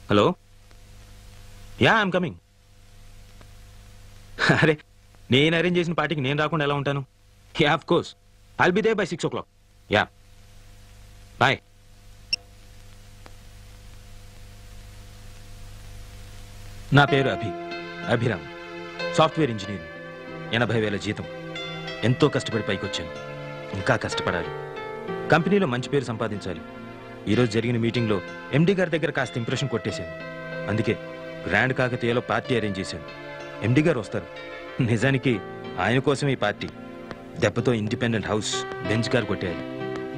Hello yeah I'm coming. అరే నేను arrange చేసిన పార్టీకి నేను రాకుండా ఎలా ఉంటాను? Ya of course I'll be there by 6 o'clock. Ya bye. నా పేరు అభిరామ్. Software engineer. 80,000 జీతం. ఎంతో కష్టపడి పైకి వచ్చాను. ఇంకా కష్టపడాలి. కంపెనీలో మంచి పేరు సంపాదించాలి. ఈరోజు జరిగిన మీటింగ్లో ఎండి గారి దగ్గర కాస్త ఇంప్రెషన్ కొట్టేశాను. అందుకే గ్రాండ్ కాకతీయలో పార్టీ అరేంజ్ చేశాను. ఎండి గారు వస్తారు. నిజానికి ఆయన కోసం ఈ పార్టీ. దెబ్బతో ఇండిపెండెంట్ హౌస్, బెంచ్ కార్ కొట్టేయాలి.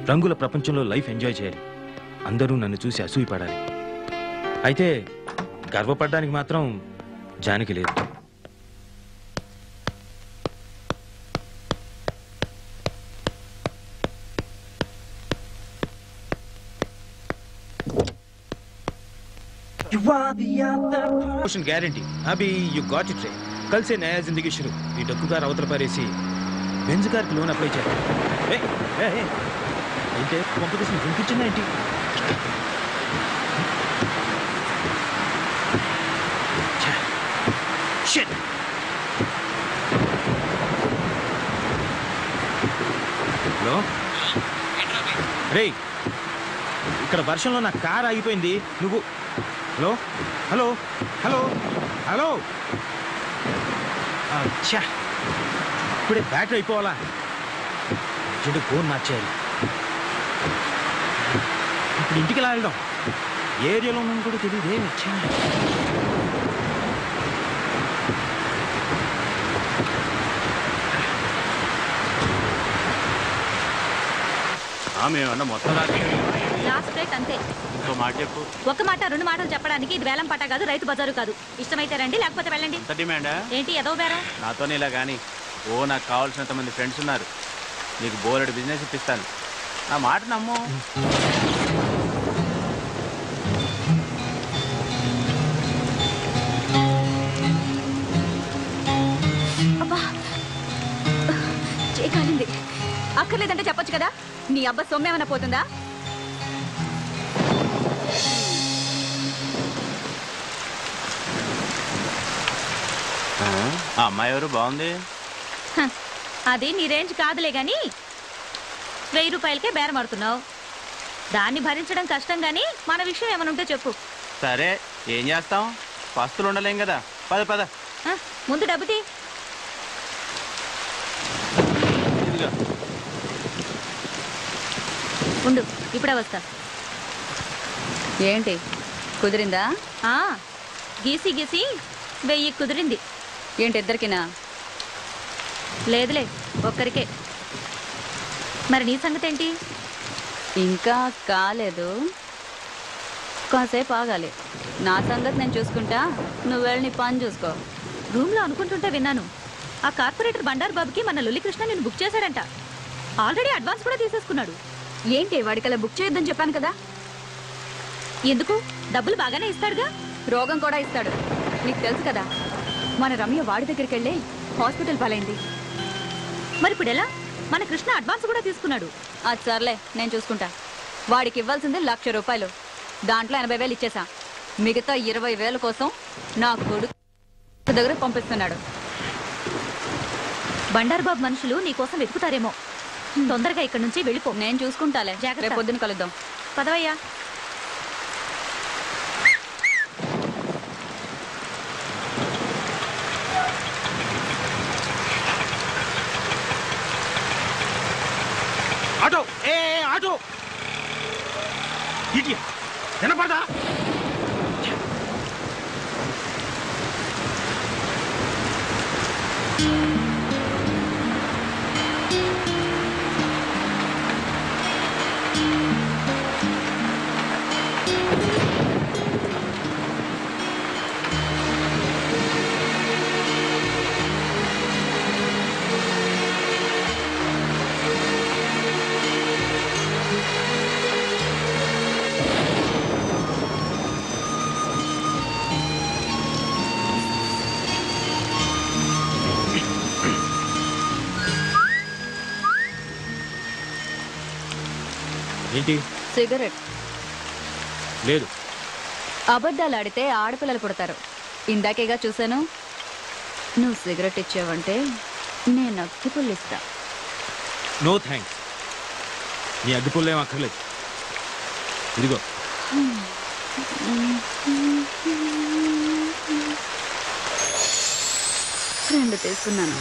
రంగుల ప్రపంచంలో లైఫ్ ఎంజాయ్ చేయాలి. అందరూ నన్ను చూసి అసూయపడాలి. అయితే గర్వపడడానికి మాత్రం జానికి లేదు. Guarantee Abhi you got it. కల్ సే నయా జిందగీ షురు. ఈ డబ్బు కార్ అవతల పారేసి బెంజ్ కార్కి లోన్ అప్లై చేయాలి. అయితే కాంపిటీషన్ వినిపించిందా ఏంటి? హలో రే, ఇక్కడ వర్షంలో నా కార్ ఆగిపోయింది. నువ్వు హలో హలో హలో హలో అచ్చా, ఇప్పుడే బ్యాటరీ అయిపోవాలా? చెడు ఫోన్ మార్చేయాలి. ఇప్పుడు ఇంటికి ఎలా వెళ్ళడం? ఏ ఏరియాలో ఉన్నాను కూడా తెలియదు. వచ్చా మేమన్నా మొత్తం లాస్ట్ రేట్ అంతే. ఇంకో మాట చెప్పు. ఒక మాట 2 మాటలు చెప్పడానికి ఇది వేలం పట్ట కాదు, రైతు బజారు కాదు. ఇష్టమైతే రండి, లేకపోతే వెళ్ళండి. ఎంత డిమాండా? ఏంటి ఏదో బేరం? నాతోనే ఇలా కానీ నాకు కావాల్సినంత మంది ఫ్రెండ్స్ ఉన్నారు. నీకు బోలెడు బిజినెస్ ఇప్పిస్తాను. నా మాట నమ్ము. అబ్బా చేయకాలింది. అక్కర్లేదంటే చెప్పొచ్చు కదా. నీ అబ్బా సొమ్మేమన్నా పోతుందా? ఆ అమ్మాయి ఎవరు? బాగుంది. అది నీ రేంజ్ కాదులే గాని 1000 రూపాయలకే బేరం ఆడుతున్నావు. దాన్ని భరించడం కష్టం గాని మన విషయం ఏమైనా ఉంటే చెప్పు. సరే ఏం చేస్తాం, పస్తులు ఉండలేం కదా. పద పద. ముందు డబ్బు తీ. ఇదిగో ఉండు, ఇప్పుడే వస్తా. ఏంటి కుదిరిందా? గీసి గీసి 1000 కుదిరింది. ఏంటి ఇద్దరికినా? లేదులే, ఒక్కరికే. మరి నీ సంగతి ఏంటి? ఇంకా కాలేదు, కాసేపు ఆగాలి. నా సంగతి నేను చూసుకుంటా, నువ్వు వెళ్ళి నీ పని చూసుకో. రూమ్లో అనుకుంటుంటే విన్నాను, ఆ కార్పొరేటర్ బండారు బాబుకి మన లొల్లికృష్ణ నేను బుక్ చేశాడంట. ఆల్రెడీ అడ్వాన్స్ కూడా తీసేసుకున్నాడు. ఏంటి వాడికలా బుక్ చేయొద్దని చెప్పాను కదా. ఎందుకు? డబ్బులు బాగానే ఇస్తాడుగా. రోగం కూడా ఇస్తాడు, నీకు తెలుసు కదా. మన రమ్య వాడి దగ్గరికి వెళ్ళి హాస్పిటల్ పాలైంది. మరి ఇప్పుడు ఎలా? మన కృష్ణ అడ్వాన్స్ కూడా తీసుకున్నాడు. అది సర్లే, నేను చూసుకుంటా. వాడికి ఇవ్వాల్సింది 1,00,000 రూపాయలు. దాంట్లో 80,000 ఇచ్చేసా. మిగతా 20,000 కోసం నా కొడుకు దగ్గర పంపిస్తున్నాడు. బండారు బాబు మనుషులు నీకోసం వెతుకుతారేమో. తొందరగా ఇక్కడి నుంచి వెళ్ళిపో. నేను చూసుకుంటాలే. జాగ్రత్త. రేపు పొద్దున కలుద్దాం. పదవయ్యా. ఆటో ఆటో ఇడియట్, వినపడదా? ఏంటి? సిగరెట్ లేదు. అబద్ధాలు ఆడితే ఆడపిల్లలు పుడతారు. ఇందాకేగా చూశాను. నువ్వు సిగరెట్ ఇచ్చావంటే నేను అగ్గిపుల్లు ఇస్తా. No thanks. నీ అగ్గిపుల్లు ఏం అక్కర్లేదు. ఇదిగో. రెండు తీసుకున్నాను.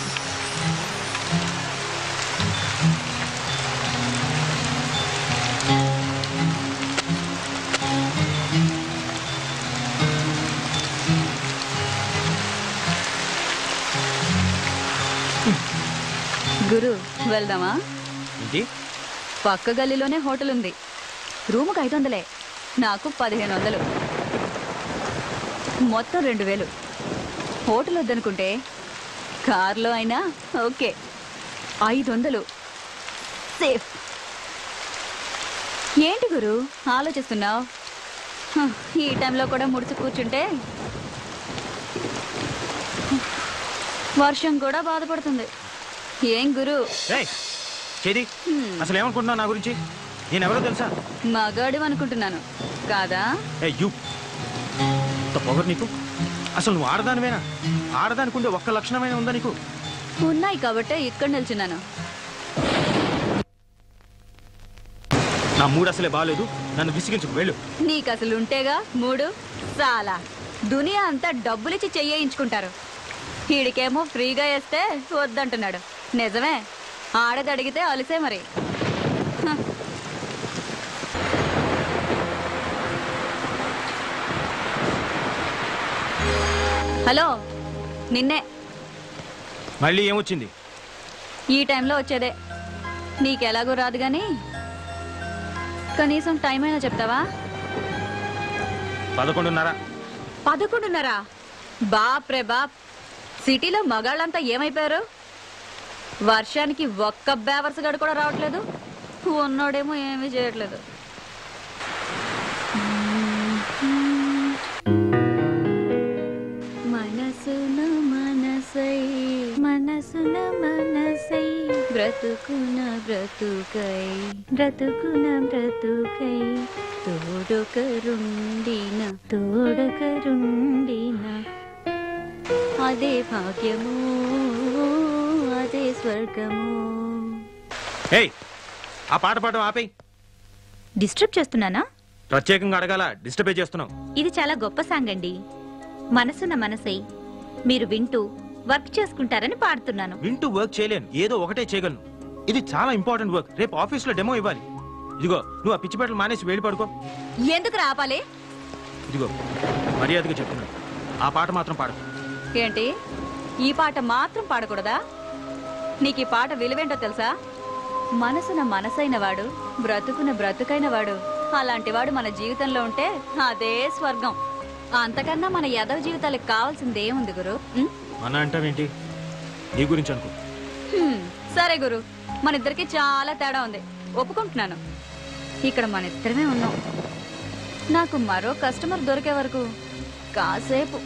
గురు వెళ్దామా? ఏంటి? పక్క గల్లీలోనే హోటల్ ఉంది. రూముకు 500, నాకు 1500, మొత్తం 2000. హోటల్ వద్దనుకుంటే కార్లో అయినా ఓకే. 500 సేఫ్. ఏంటి గురు ఆలోచిస్తున్నావు? ఈ టైంలో కూడా ముడిచి కూర్చుంటే వర్షం కూడా బాధపడుతుంది. ఏం గురు? చేది అసలు ఏమనుకుంటున్నావు నా గురించి? నేనెవరో తెలుసా? మగాడు అనుకుంటున్నాను కాదా? పొగరు నీకు. అసలు నువ్వు ఆడదానివేనా? ఆడదానికుండే ఒక్క లక్షణమైన ఉందా నీకు? ఉన్నాయి కాబట్టే ఇక్కడ నిల్చున్నాను. నా మూడు అసలే బాగాలేదు. నన్ను విసిగించుకు వెళ్ళు. నీకు అసలు ఉంటేగా మూడు. చాలా దునియా అంతా డబ్బులిచ్చి చెయ్యించుకుంటారు. వీడికేమో ఫ్రీగా వేస్తే వద్దంటున్నాడు. నిజమే, ఆడది అడిగితే అలిసే మరి. హలో, నిన్నే. మళ్ళీ ఏమొచ్చింది? ఈ టైంలో వచ్చేదే. నీకెలాగో రాదు గాని కనీసం టైం అయినా చెప్తావా? 11:30. 11:30? బాప్ రే బాప్. సిటీలో మగాళ్ళంతా ఏమైపోయారు? వర్షానికి ఒక్క బేవర్స్ గడు కూడా రావట్లేదు. ఉన్నోడేమో ఏమీ చేయట్లేదు. మనసున మనసై మనసున మనసై బ్రతుకున బ్రతుకై బ్రతుకున బ్రతుకై తోడొకరుండిన తోడొకరుండిన అదే భాగ్యము అదే స్వర్గము. ఏయ్, ఆ పాట పాడడం ఆపేయ్. డిస్టర్బ్ చేస్తున్నానా? ప్రత్యేకంగా అడగాల? డిస్టర్బే చేస్తున్నావు. ఇది చాలా గొప్ప సాంగ్ అండి. మనసున్న మనసై మీరు వింటూ వర్క్ చేసుకుంటారని పాడుతున్నాను. వింటూ వర్క్ చేయలేను, ఏదో ఒకటే చేయగలను. ఇది చాలా ఇంపార్టెంట్ వర్క్. రేపు ఆఫీస్లో డెమో ఇవ్వాలి. ఇదిగో, నువ్వు ఆ పిచ్చి బట్టలు మానేసి వేడి పడుకో. ఎందుకు రాపాలి? ఇదిగో, మర్యాదగా చెప్తున్నాను, ఆ పాట మాత్రం పాడు. ఏంటి, ఈ పాట మాత్రం పాడకూడదా? నీకు ఈ పాట విలువేంటో తెలుసా? మనసున మనసైన వాడు, బ్రతుకున బ్రతుకైన వాడు, అలాంటి వాడు మన జీవితంలో ఉంటే అదే స్వర్గం. అంతకన్నా మన యదవ జీవితాలకు కావాల్సిందేముంది గురు? మన అంటావేంటి? నీ గురించి అనుకో. సరే గురు, మన ఇద్దరికి చాలా తేడా ఉంది, ఒప్పుకుంటున్నాను. ఇక్కడ మన ఇద్దరమే ఉన్నాం. నాకు మరో కస్టమర్ దొరికే వరకు కాసేపు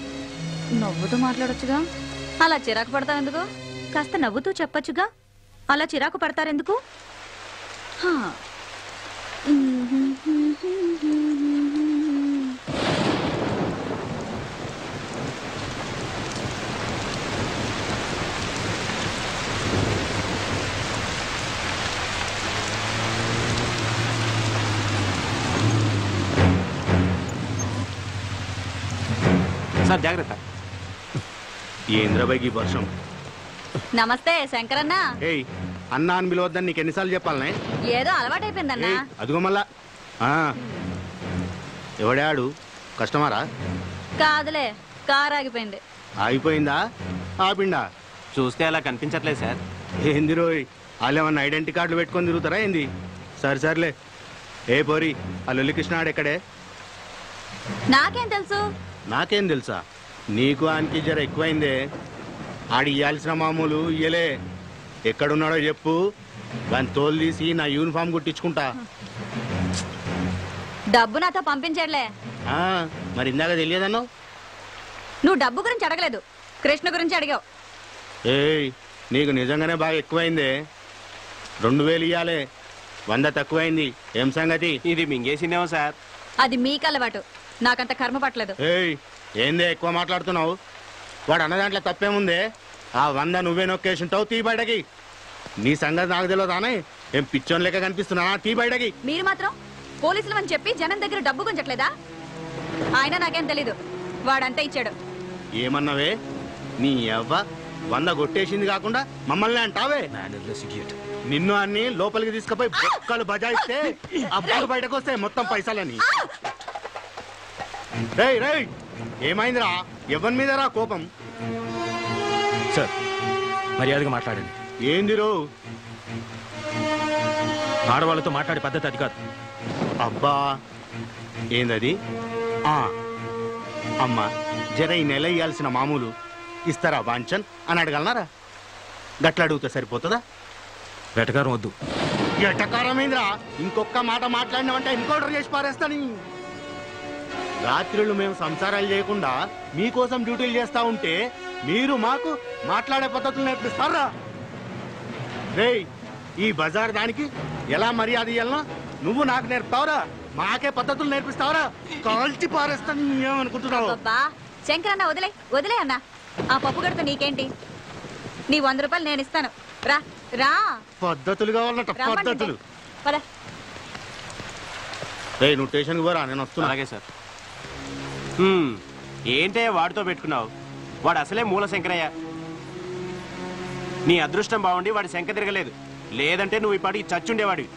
నవ్వుతూ మాట్లాడొచ్చుగా. అలా చిరాకు పడతావెందుకు? కాస్త నవ్వుతూ చెప్పొచ్చుగా. అలా చిరాకు పడతారెందుకు? సార్ జాగ్రత్త. ఏంద్రబాయికి వర్షం. నమస్తే శంకరన్న. ఏయ్, అన్నా అని పిలవద్దని నీకు ఎన్నిసార్లు చెప్పాలనే? ఏదో అలవాటైపోయిందన్నా. అదిగో మళ్ళా. ఎవడాడు? కస్టమరా? కాదులే, కారు ఆగిపోయింది. ఆగిపోయిందా? ఆపిండా? చూస్తే అలా కనిపించట్లేదు సార్. ఏంది రోయ్, వాళ్ళు ఏమన్నా ఐడెంటిటీ కార్డులు పెట్టుకొని తిరుగుతారా ఏంది? సర్లే. ఏ పోరి, ఆ లొల్లికృష్ణ ఆడెక్కడే? నాకేం తెలుసు? నాకేం తెలుసా? నీకు ఆయనకి జర ఎక్కువైందే. ఆడి ఇయ్యాల్సిన మామూలు ఇయ్యలే. ఎక్కడున్నాడో చెప్పు, దాన్ని తోలు తీసి నా యూనిఫామ్ కుట్టించుకుంటా. డబ్బు నాతో పంపించట్లే. మరి ఇందాక తెలియదన్నావు? నువ్వు డబ్బు గురించి అడగలేదు, కృష్ణ గురించి అడిగావు. ఏయ్, నీకు నిజంగానే బాగా ఎక్కువైందే. 2000 ఇయ్యాలే, 100 తక్కువైంది. ఏం సంగతి? ఇది మింగేసిందేమో సార్. అది మీకు అలవాటు. నాకంత కర్మ పట్టలేదు. ఏయ్ ఏందే ఎక్కువ మాట్లాడుతున్నావు? వాడు అన్న దాంట్లో తప్పేముందే? ఆ 100 నువ్వే నొక్కేసింటావు, తీ బయటకి. నీ సంగతి నాకు తెలియదానే, ఏం పిచ్చోన్ లెక్క కనిపిస్తున్నా? తీ బయటకి. మీరు మాత్రం పోలీసులు అని చెప్పి జనం దగ్గర డబ్బు గుంజట్లేదా? ఆయన నాకేం తెలీదు, వాడంతా ఇచ్చాడు. ఏమన్నావే? నీ అవ్వ 100 కొట్టేసింది కాకుండా మమ్మల్ని అంటావే? Mannerless idiot. నిన్ను అన్ని లోపలికి తీసుకుపోయి బొక్కలు బజాయిస్తే అప్పుడు బయటకు వస్తాయి మొత్తం పైసలని. రేయ్ రేయ్ ఏమైందిరా? ఎవరి మీదరా కోపం? సార్ మర్యాదగా మాట్లాడండి. ఏందిరో? ఆడవాళ్ళతో మాట్లాడే పద్ధతి అది కాదు. అబ్బా ఏందది? అమ్మా జర ఈ నెల ఇయ్యాల్సిన మామూలు ఇస్తారా వాంచన్ అని అడగలనారా? గట్ల అడిగితే సరిపోతుందా? వెటకారం వద్దు. ఎటకారమేంద్రా? ఇంకొక మాట మాట్లాడినామంటే ఎన్కౌంటర్ చేసి పారేస్తాని. రాత్రులు మేము సంసారాలు చేయకుండా మీకోసం డ్యూటీలు చేస్తా ఉంటే మీరు మాకు మాట్లాడే పద్ధతులు నేర్పిస్తారా? రేయ్ ఈ బజార్ దానికి ఎలా మర్యాద ఇయ్యాలనో నువ్వు నాకు నేర్పుతావురా? మాకే పద్ధతులు నేర్పిస్తావురా? కాల్చి పారేస్తాను ఏమనుకుంటున్నావు? అబ్బా శంకరన్న వదిలే వదిలే అన్న. ఆ పప్పు గడత నీకేంటి? నీ 100 రూపాయలు నేను ఇస్తాను. రా రా. పద్ధతులు కావాలన్నట పద్ధతులు. పద. రేయ్ నువ్వు స్టేషన్కి పోరా, నేను వస్తున్నా. అలాగే సార్. ఏంటే వాడితో పెట్టుకున్నావు? వాడు అసలే మూల శంకరయ్య. నీ అదృష్టం బాగుండి వాడి శంక తిరగలేదు, లేదంటే నువ్వు ఈ పాటికి చచ్చుండేవాడివి.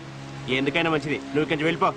ఎందుకైనా మంచిది నువ్వు కొంచెం వెళ్ళిపో.